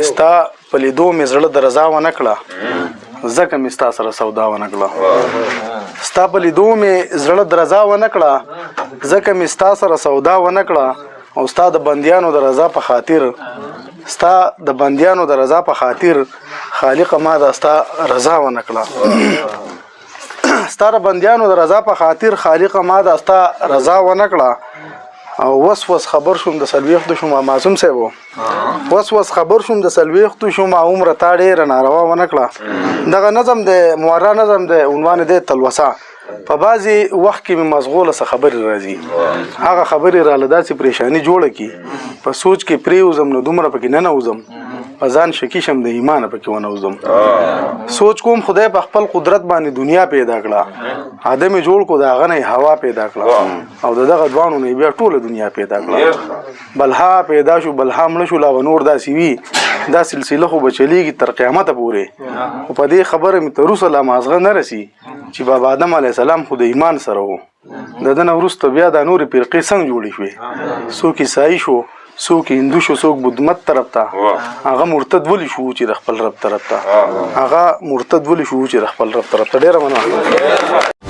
ستا په لیدو مې زړه د رضا ونه کړه ځکه مې ستا سره سودا ونه کړه ستا په لیدو مې زړه د رضا ونه کړه ځکه مې ستا سره سودا ونه کړه او ستا د بندیانو د رضا په خاطر ستا د بندیانو د رضا په خاطر خالق ما د ستا رضا ونه کړه ستا د بندیانو د رضا په خاطر خالق ما د ستا رضا ونه کړه او وس خبر شوم د سلويختو شوم معصوم صاحب وس خبر شوم د سلويختو شوم عمر تا ډېر ناروا ونه کړه دغه نظم د مورا نظم د عنوان د تلوسه په بعضي وخت کې مشغوله څه خبرې راځي هغه خبرې را لداسې پریشانی جوړه کی په سوچ کې پریوزم نو دومره پکې نه نوزم ځان شکی شم د ایمان پکې ونوزم سوچ کوم خدای په خپل قدرت باندې دنیا پیدا کړه ادم جوړ کو دا غنه هوا پیدا کړه او دغه دوانو نه بیا ټوله دنیا پیدا کړه بلها پیدا شو بلها مړ شو لا ونور داسې وی دا سلسله خو بچلیږي تر قیامت پورې او په دې خبره مې تر اوسه لا مازغه نه رسی چې بابا آدم علیه السلام خو د ایمان سره وو دنه وروسته بیا د نور فرقې څنګه جوړې شوې څوک عیسائی شو څوک هندو شو څوک بدمت طرف ته هغه مرتد ولی شو چې د خپل رب طرف ته هغه مرتد ولی شو چې د خپل رب طرف ته ډېره مننه